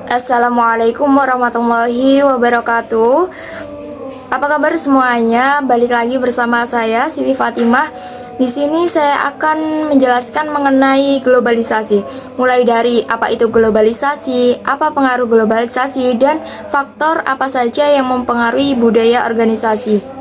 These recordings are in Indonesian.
Assalamualaikum warahmatullahi wabarakatuh. Apa kabar semuanya? Balik lagi bersama saya Siti Fatimah. Di sini saya akan menjelaskan mengenai globalisasi. Mulai dari apa itu globalisasi, apa pengaruh globalisasi, dan faktor apa saja yang mempengaruhi budaya organisasi.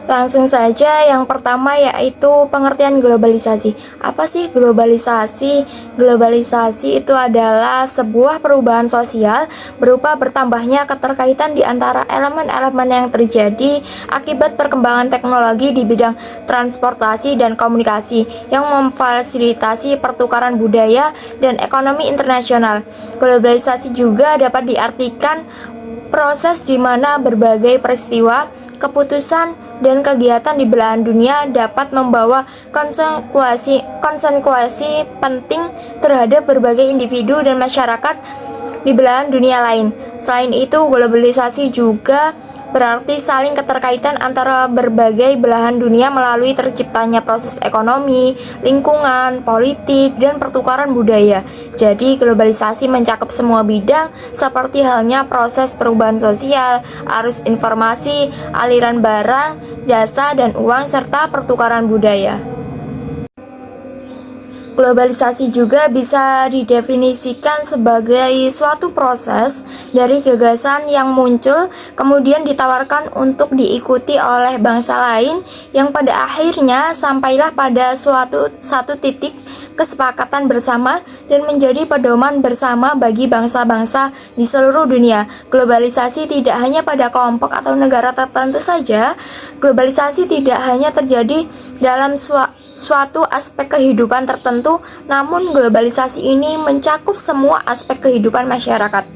Langsung saja, yang pertama yaitu pengertian globalisasi. Apa sih globalisasi? Globalisasi itu adalah sebuah perubahan sosial berupa bertambahnya keterkaitan di antara elemen-elemen yang terjadi akibat perkembangan teknologi di bidang transportasi dan komunikasi yang memfasilitasi pertukaran budaya dan ekonomi internasional. Globalisasi juga dapat diartikan proses di mana berbagai peristiwa, keputusan, dan kegiatan di belahan dunia dapat membawa konsekuensi penting terhadap berbagai individu dan masyarakat di belahan dunia lain. Selain itu, globalisasi juga berarti saling keterkaitan antara berbagai belahan dunia melalui terciptanya proses ekonomi, lingkungan, politik, dan pertukaran budaya. Jadi, globalisasi mencakup semua bidang seperti halnya proses perubahan sosial, arus informasi, aliran barang, jasa, dan uang, serta pertukaran budaya. Globalisasi juga bisa didefinisikan sebagai suatu proses dari gagasan yang muncul kemudian ditawarkan untuk diikuti oleh bangsa lain yang pada akhirnya sampailah pada satu titik kesepakatan bersama dan menjadi pedoman bersama bagi bangsa-bangsa di seluruh dunia. Globalisasi tidak hanya pada kelompok atau negara tertentu saja. Globalisasi tidak hanya terjadi dalam suatu aspek kehidupan tertentu, namun globalisasi ini mencakup semua aspek kehidupan masyarakat.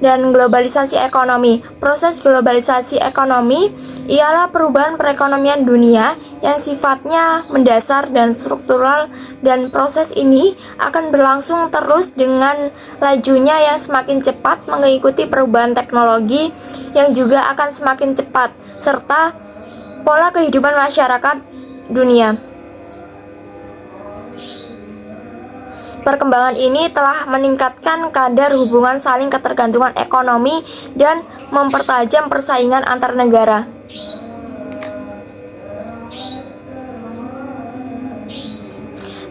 Dan globalisasi ekonomi. Proses globalisasi ekonomi ialah perubahan perekonomian dunia yang sifatnya mendasar dan struktural, dan proses ini akan berlangsung terus dengan lajunya yang semakin cepat mengikuti perubahan teknologi yang juga akan semakin cepat serta pola kehidupan masyarakat dunia. Perkembangan ini telah meningkatkan kadar hubungan saling ketergantungan ekonomi dan mempertajam persaingan antar negara.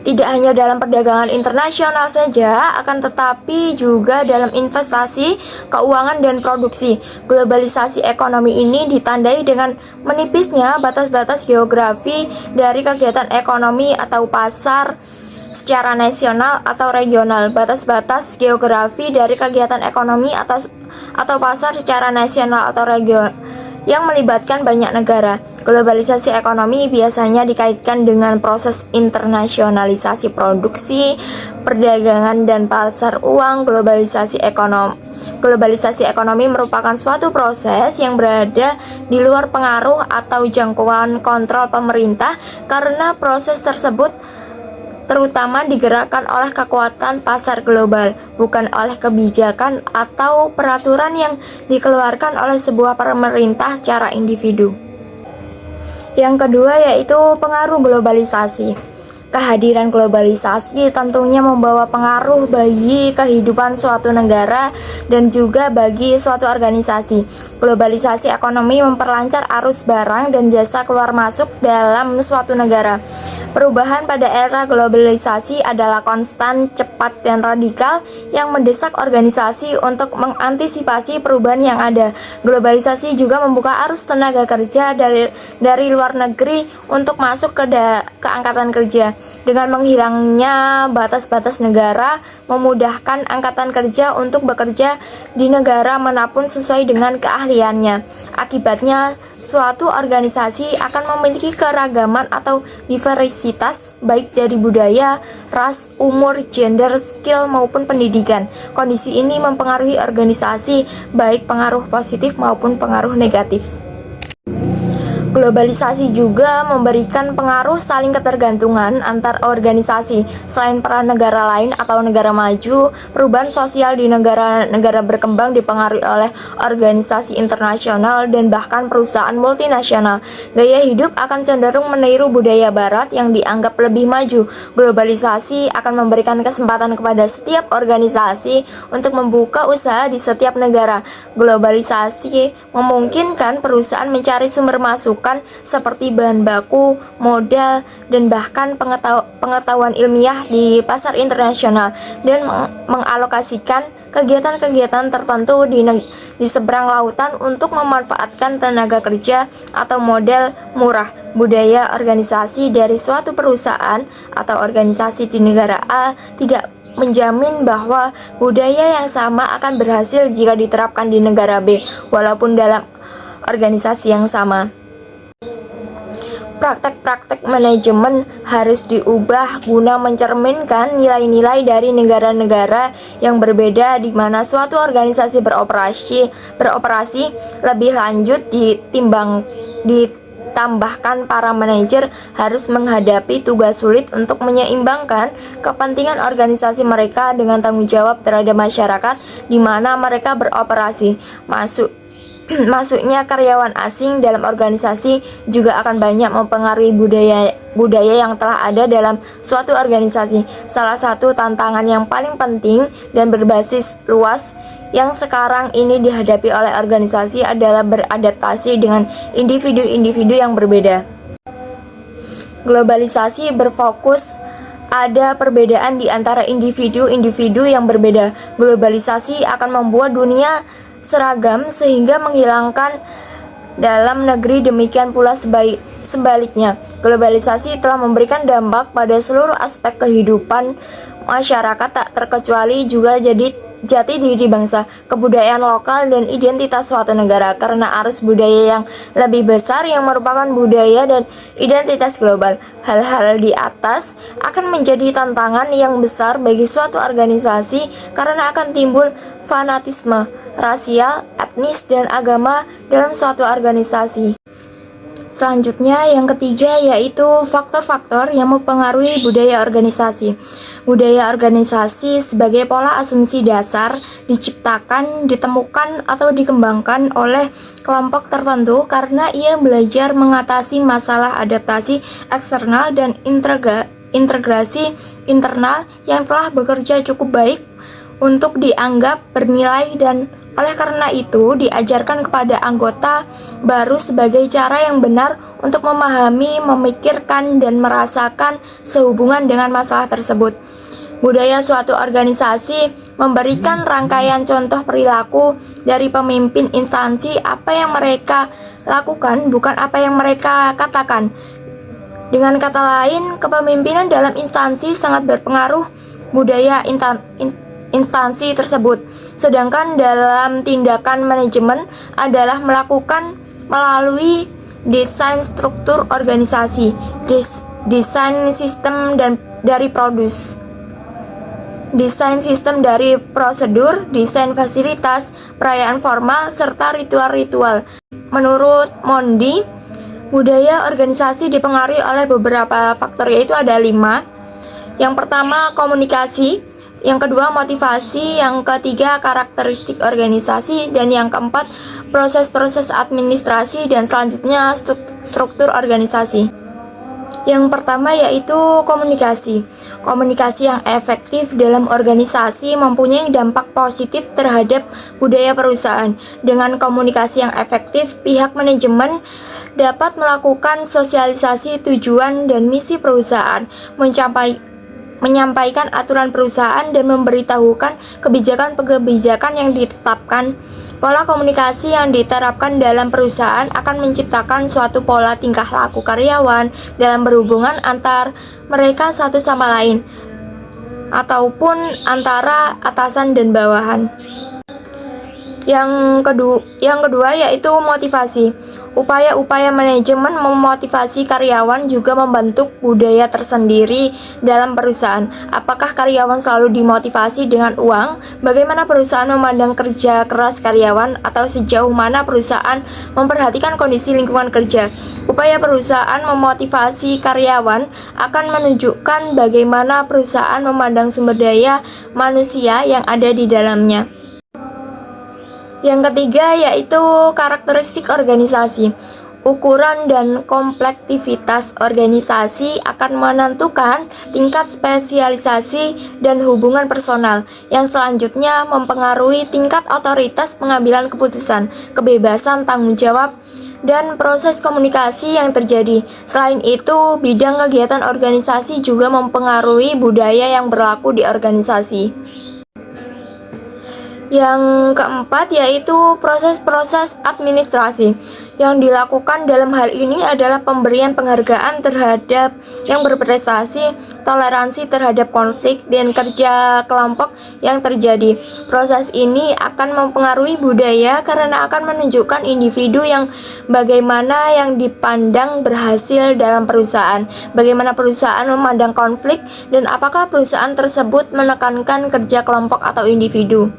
Tidak hanya dalam perdagangan internasional saja, akan tetapi juga dalam investasi, keuangan, dan produksi. Globalisasi ekonomi ini ditandai dengan menipisnya batas-batas geografi dari kegiatan ekonomi atau pasar secara nasional atau regional. Batas-batas geografi dari kegiatan ekonomi atau pasar secara nasional atau regional yang melibatkan banyak negara. Globalisasi ekonomi biasanya dikaitkan dengan proses internasionalisasi produksi, perdagangan, dan pasar uang. Globalisasi ekonomi merupakan suatu proses yang berada di luar pengaruh atau jangkauan kontrol pemerintah karena proses tersebut terutama digerakkan oleh kekuatan pasar global, bukan oleh kebijakan atau peraturan yang dikeluarkan oleh sebuah pemerintah secara individu. Yang kedua yaitu pengaruh globalisasi. Kehadiran globalisasi tentunya membawa pengaruh bagi kehidupan suatu negara dan juga bagi suatu organisasi. Globalisasi ekonomi memperlancar arus barang dan jasa keluar masuk dalam suatu negara. Perubahan pada era globalisasi adalah konstan, cepat, dan radikal yang mendesak organisasi untuk mengantisipasi perubahan yang ada. Globalisasi juga membuka arus tenaga kerja dari luar negeri untuk masuk ke angkatan kerja. Dengan menghilangnya batas-batas negara, memudahkan angkatan kerja untuk bekerja di negara manapun sesuai dengan keahliannya. Akibatnya, suatu organisasi akan memiliki keragaman atau diversitas baik dari budaya, ras, umur, gender, skill, maupun pendidikan. Kondisi ini mempengaruhi organisasi baik pengaruh positif maupun pengaruh negatif. Globalisasi juga memberikan pengaruh saling ketergantungan antar organisasi. Selain peran negara lain atau negara maju, perubahan sosial di negara-negara berkembang dipengaruhi oleh organisasi internasional dan bahkan perusahaan multinasional. Gaya hidup akan cenderung meniru budaya barat yang dianggap lebih maju. Globalisasi akan memberikan kesempatan kepada setiap organisasi untuk membuka usaha di setiap negara. Globalisasi memungkinkan perusahaan mencari sumber masukan seperti bahan baku, modal, dan bahkan pengetahuan ilmiah di pasar internasional dan mengalokasikan kegiatan-kegiatan tertentu di seberang lautan untuk memanfaatkan tenaga kerja atau modal murah. Budaya organisasi dari suatu perusahaan atau organisasi di negara A tidak menjamin bahwa budaya yang sama akan berhasil jika diterapkan di negara B, walaupun dalam organisasi yang sama. Praktek-praktek manajemen harus diubah guna mencerminkan nilai-nilai dari negara-negara yang berbeda di mana suatu organisasi beroperasi lebih lanjut ditambahkan para manajer harus menghadapi tugas sulit untuk menyeimbangkan kepentingan organisasi mereka dengan tanggung jawab terhadap masyarakat di mana mereka beroperasi. Masuknya karyawan asing dalam organisasi juga akan banyak mempengaruhi budaya yang telah ada dalam suatu organisasi. Salah satu tantangan yang paling penting dan berbasis luas yang sekarang ini dihadapi oleh organisasi adalah beradaptasi dengan individu-individu yang berbeda. Globalisasi berfokus ada perbedaan di antara individu-individu yang berbeda. Globalisasi akan membuat dunia seragam sehingga menghilangkan dalam negeri, demikian pula sebaliknya. Globalisasi telah memberikan dampak pada seluruh aspek kehidupan masyarakat tak terkecuali juga jati diri bangsa, kebudayaan lokal dan identitas suatu negara karena arus budaya yang lebih besar yang merupakan budaya dan identitas global. Hal-hal di atas akan menjadi tantangan yang besar bagi suatu organisasi karena akan timbul fanatisme rasial, etnis, dan agama dalam suatu organisasi. Selanjutnya, yang ketiga yaitu faktor-faktor yang mempengaruhi budaya organisasi. Budaya organisasi sebagai pola asumsi dasar diciptakan, ditemukan, atau dikembangkan oleh kelompok tertentu karena ia belajar mengatasi masalah adaptasi eksternal dan integrasi internal yang telah bekerja cukup baik untuk dianggap bernilai dan oleh karena itu diajarkan kepada anggota baru sebagai cara yang benar untuk memahami, memikirkan, dan merasakan sehubungan dengan masalah tersebut. Budaya suatu organisasi memberikan rangkaian contoh perilaku dari pemimpin instansi apa yang mereka lakukan, bukan apa yang mereka katakan. Dengan kata lain, kepemimpinan dalam instansi sangat berpengaruh budaya instansi tersebut. Sedangkan dalam tindakan manajemen adalah melakukan melalui desain struktur organisasi, desain sistem desain sistem dari prosedur, desain fasilitas, perayaan formal, serta ritual-ritual. Menurut Mondi, budaya organisasi dipengaruhi oleh beberapa faktor, yaitu ada 5. Yang pertama, komunikasi. Yang kedua, motivasi. Yang ketiga, karakteristik organisasi. Dan yang keempat, proses-proses administrasi. Dan selanjutnya, struktur organisasi. Yang pertama yaitu komunikasi. Komunikasi yang efektif dalam organisasi mempunyai dampak positif terhadap budaya perusahaan. Dengan komunikasi yang efektif, pihak manajemen dapat melakukan sosialisasi tujuan dan misi perusahaan, menyampaikan aturan perusahaan dan memberitahukan kebijakan-kebijakan yang ditetapkan. Pola komunikasi yang diterapkan dalam perusahaan akan menciptakan suatu pola tingkah laku karyawan dalam berhubungan antar mereka satu sama lain ataupun antara atasan dan bawahan. Yang kedua yaitu motivasi. Upaya-upaya manajemen memotivasi karyawan juga membentuk budaya tersendiri dalam perusahaan. Apakah karyawan selalu dimotivasi dengan uang? Bagaimana perusahaan memandang kerja keras karyawan, atau sejauh mana perusahaan memperhatikan kondisi lingkungan kerja? Upaya perusahaan memotivasi karyawan akan menunjukkan bagaimana perusahaan memandang sumber daya manusia yang ada di dalamnya. Yang ketiga yaitu karakteristik organisasi. Ukuran dan komplektivitas organisasi akan menentukan tingkat spesialisasi dan hubungan personal, yang selanjutnya mempengaruhi tingkat otoritas pengambilan keputusan, kebebasan tanggung jawab, dan proses komunikasi yang terjadi. Selain itu, bidang kegiatan organisasi juga mempengaruhi budaya yang berlaku di organisasi. Yang keempat yaitu proses-proses administrasi. Yang dilakukan dalam hal ini adalah pemberian penghargaan terhadap yang berprestasi, toleransi terhadap konflik, dan kerja kelompok yang terjadi. Proses ini akan mempengaruhi budaya karena akan menunjukkan individu yang bagaimana yang dipandang berhasil dalam perusahaan, bagaimana perusahaan memandang konflik, dan apakah perusahaan tersebut menekankan kerja kelompok atau individu.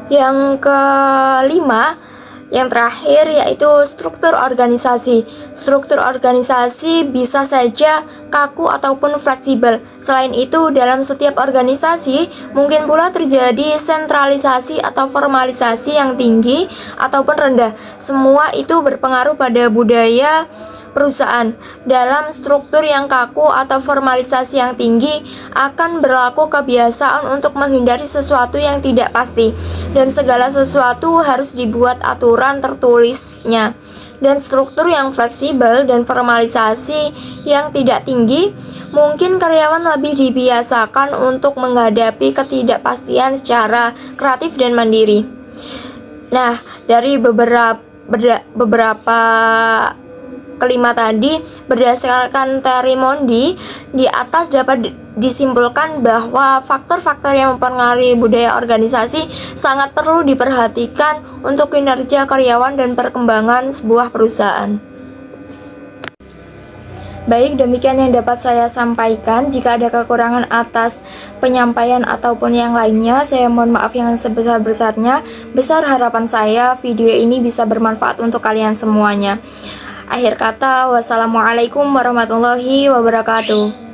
Yang kelima, yang terakhir yaitu struktur organisasi. Struktur organisasi bisa saja kaku ataupun fleksibel. Selain itu, dalam setiap organisasi mungkin pula terjadi sentralisasi atau formalisasi yang tinggi ataupun rendah. Semua itu berpengaruh pada budaya perusahaan. Dalam struktur yang kaku atau formalisasi yang tinggi akan berlaku kebiasaan untuk menghindari sesuatu yang tidak pasti, dan segala sesuatu harus dibuat aturan tertulisnya. Dan struktur yang fleksibel dan formalisasi yang tidak tinggi, mungkin karyawan lebih dibiasakan untuk menghadapi ketidakpastian secara kreatif dan mandiri. Nah, dari beberapa kelima tadi, berdasarkan teori Mondi di atas dapat disimpulkan bahwa faktor-faktor yang mempengaruhi budaya organisasi sangat perlu diperhatikan untuk kinerja karyawan dan perkembangan sebuah perusahaan. Baik, demikian yang dapat saya sampaikan. Jika ada kekurangan atas penyampaian ataupun yang lainnya, saya mohon maaf yang sebesar-besarnya. Besar harapan saya video ini bisa bermanfaat untuk kalian semuanya. Akhir kata, wassalamualaikum warahmatullahi wabarakatuh.